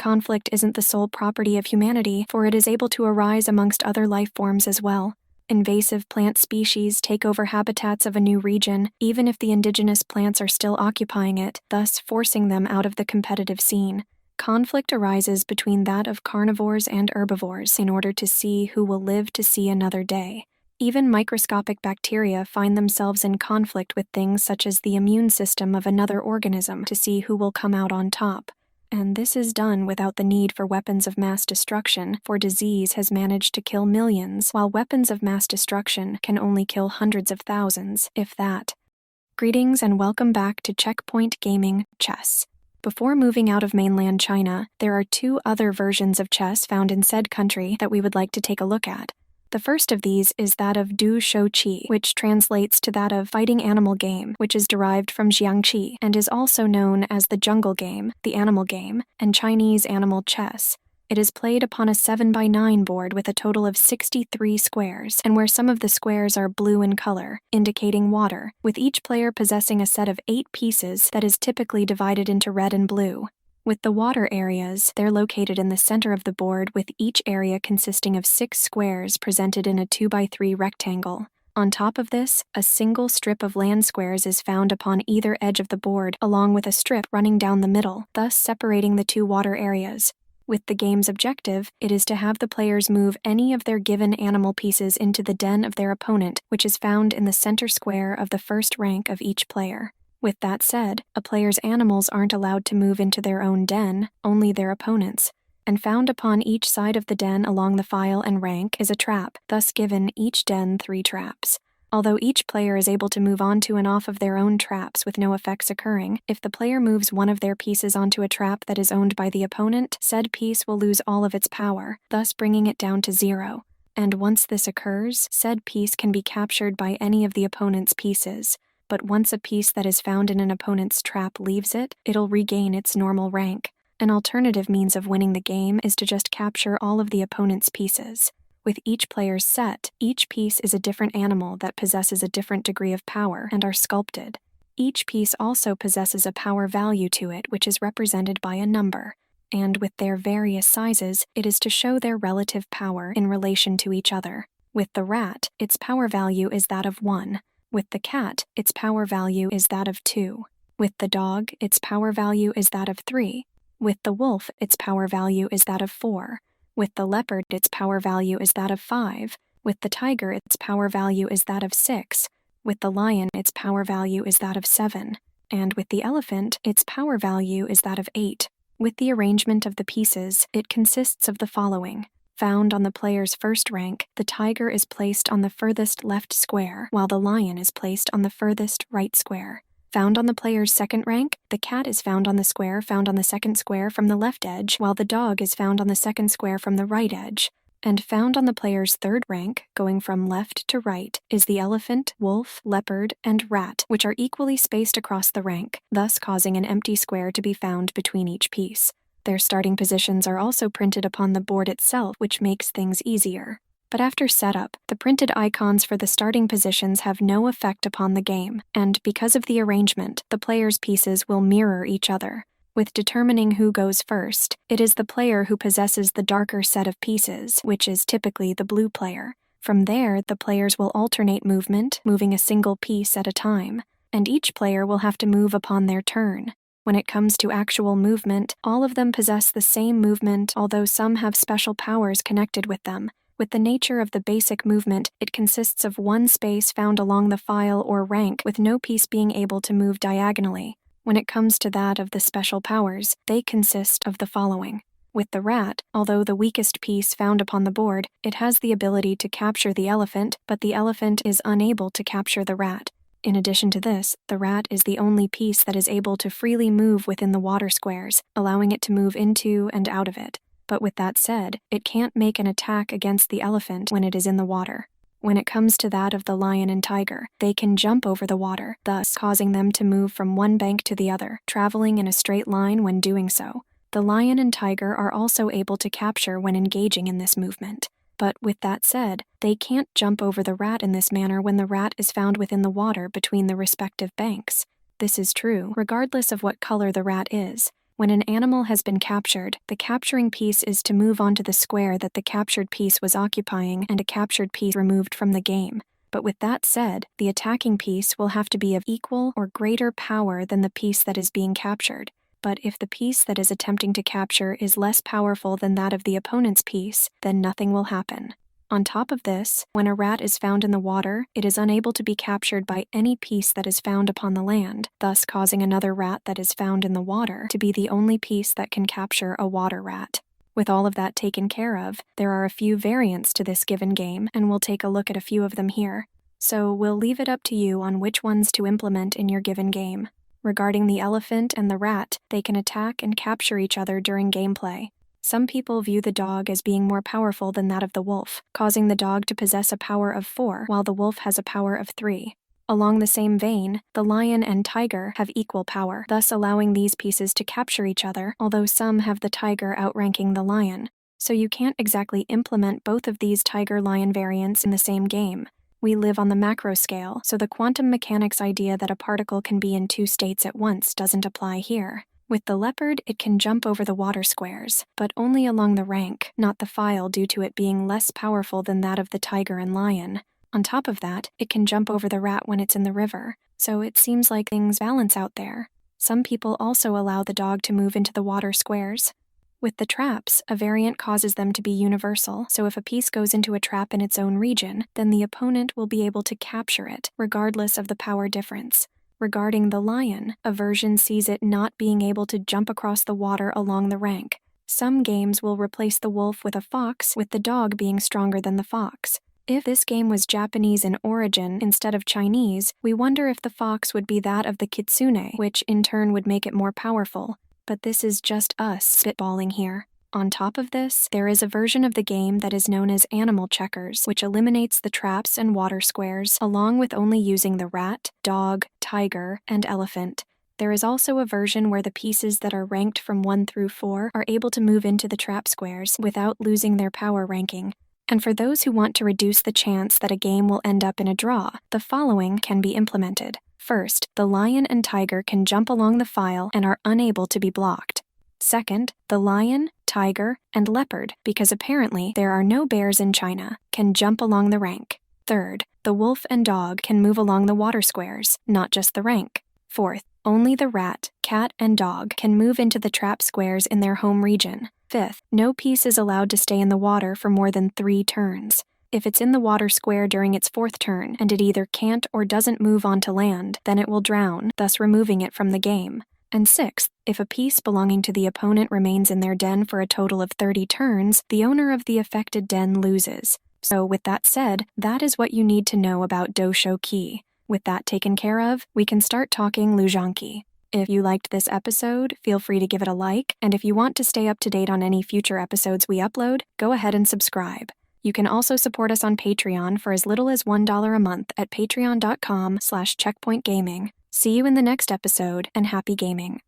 conflict isn't the sole property of humanity, for it is able to arise amongst other life forms as well. Invasive plant species take over habitats of a new region, even if the indigenous plants are still occupying it, thus forcing them out of the competitive scene. Conflict arises between that of carnivores and herbivores in order to see who will live to see another day. Even microscopic bacteria find themselves in conflict with things such as the immune system of another organism to see who will come out on top. And this is done without the need for weapons of mass destruction, for disease has managed to kill millions, while weapons of mass destruction can only kill hundreds of thousands, if that. Greetings and welcome back to Checkpoint Gaming Chess. Before moving out of mainland China, there are 2 other versions of chess found in said country that we would like to take a look at. The first of these is that of Dou Shou, which translates to that of fighting animal game, which is derived from xiangqi and is also known as the jungle game, the animal game, and Chinese animal chess. It is played upon a 7x9 board with a total of 63 squares, and where some of the squares are blue in color, indicating water, with each player possessing a set of 8 pieces that is typically divided into red and blue. With the water areas, they're located in the center of the board, with each area consisting of 6 squares presented in a 2x3 rectangle. On top of this, a single strip of land squares is found upon either edge of the board, along with a strip running down the middle, thus separating the 2 water areas. With the game's objective, it is to have the players move any of their given animal pieces into the den of their opponent, which is found in the center square of the first rank of each player. With that said, a player's animals aren't allowed to move into their own den, only their opponent's. And found upon each side of the den along the file and rank is a trap, thus given each den 3 traps. Although each player is able to move onto and off of their own traps with no effects occurring, if the player moves one of their pieces onto a trap that is owned by the opponent, said piece will lose all of its power, thus bringing it down to 0. And once this occurs, said piece can be captured by any of the opponent's pieces. But once a piece that is found in an opponent's trap leaves it, it'll regain its normal rank. An alternative means of winning the game is to just capture all of the opponent's pieces. With each player's set, each piece is a different animal that possesses a different degree of power and are sculpted. Each piece also possesses a power value to it, which is represented by a number. And with their various sizes, it is to show their relative power in relation to each other. With the rat, its power value is that of 1. With the cat, its power value is that of 2. With the dog, its power value is that of 3. With the wolf, its power value is that of 4. With the leopard, its power value is that of 5. With the tiger, its power value is that of 6. With the lion, its power value is that of 7. And with the elephant, its power value is that of 8. With the arrangement of the pieces, it consists of the following. Found on the player's first rank, the tiger is placed on the furthest left square, while the lion is placed on the furthest right square. Found on the player's second rank, the cat is found on the square found on the second square from the left edge, while the dog is found on the second square from the right edge. And found on the player's third rank, going from left to right, is the elephant, wolf, leopard, and rat, which are equally spaced across the rank, thus causing an empty square to be found between each piece. Their starting positions are also printed upon the board itself, which makes things easier. But after setup, the printed icons for the starting positions have no effect upon the game, and because of the arrangement, the players' pieces will mirror each other. With determining who goes first, it is the player who possesses the darker set of pieces, which is typically the blue player. From there, the players will alternate movement, moving a single piece at a time, and each player will have to move upon their turn. When it comes to actual movement, all of them possess the same movement, although some have special powers connected with them. With the nature of the basic movement, it consists of 1 space found along the file or rank, with no piece being able to move diagonally. When it comes to that of the special powers, they consist of the following. With the rat, although the weakest piece found upon the board, it has the ability to capture the elephant, but the elephant is unable to capture the rat. In addition to this, the rat is the only piece that is able to freely move within the water squares, allowing it to move into and out of it. But with that said, it can't make an attack against the elephant when it is in the water. When it comes to that of the lion and tiger, they can jump over the water, thus causing them to move from one bank to the other, traveling in a straight line when doing so. The lion and tiger are also able to capture when engaging in this movement. But with that said, they can't jump over the rat in this manner when the rat is found within the water between the respective banks. This is true regardless of what color the rat is. When an animal has been captured, the capturing piece is to move onto the square that the captured piece was occupying and a captured piece removed from the game. But with that said, the attacking piece will have to be of equal or greater power than the piece that is being captured. But if the piece that is attempting to capture is less powerful than that of the opponent's piece, then nothing will happen. On top of this, when a rat is found in the water, it is unable to be captured by any piece that is found upon the land, thus causing another rat that is found in the water to be the only piece that can capture a water rat. With all of that taken care of, there are a few variants to this given game, and we'll take a look at a few of them here. So we'll leave it up to you on which ones to implement in your given game. Regarding the elephant and the rat, they can attack and capture each other during gameplay. Some people view the dog as being more powerful than that of the wolf, causing the dog to possess a power of 4 while the wolf has a power of 3. Along the same vein, the lion and tiger have equal power, thus allowing these pieces to capture each other, although some have the tiger outranking the lion. So you can't exactly implement both of these tiger-lion variants in the same game. We live on the macro scale, so the quantum mechanics idea that a particle can be in 2 states at once doesn't apply here. With the leopard, it can jump over the water squares, but only along the rank, not the file, due to it being less powerful than that of the tiger and lion. On top of that, it can jump over the rat when it's in the river, so it seems like things balance out there. Some people also allow the dog to move into the water squares. With the traps, a variant causes them to be universal, so if a piece goes into a trap in its own region, then the opponent will be able to capture it, regardless of the power difference. Regarding the lion, a version sees it not being able to jump across the water along the rank. Some games will replace the wolf with a fox, with the dog being stronger than the fox. If this game was Japanese in origin instead of Chinese, we wonder if the fox would be that of the kitsune, which in turn would make it more powerful. But this is just us spitballing here. On top of this, there is a version of the game that is known as animal checkers, which eliminates the traps and water squares, along with only using the rat, dog, tiger, and elephant. There is also a version where the pieces that are ranked from 1 through 4 are able to move into the trap squares without losing their power ranking. And for those who want to reduce the chance that a game will end up in a draw, the following can be implemented. First, the lion and tiger can jump along the file and are unable to be blocked. Second, the lion, tiger, and leopard, because apparently there are no bears in China, can jump along the rank. Third, the wolf and dog can move along the water squares, not just the rank. Fourth, only the rat, cat, and dog can move into the trap squares in their home region. Fifth, no piece is allowed to stay in the water for more than 3 turns. If it's in the water square during its 4th turn and it either can't or doesn't move onto land, then it will drown, thus removing it from the game. And sixth, if a piece belonging to the opponent remains in their den for a total of 30 turns, the owner of the affected den loses. So with that said, that is what you need to know about Dou Shou qi. With that taken care of, we can start talking xiangqi. If you liked this episode, feel free to give it a like, and if you want to stay up to date on any future episodes we upload, go ahead and subscribe. You can also support us on Patreon for as little as $1 a month at patreon.com/checkpointgaming. See you in the next episode, and happy gaming.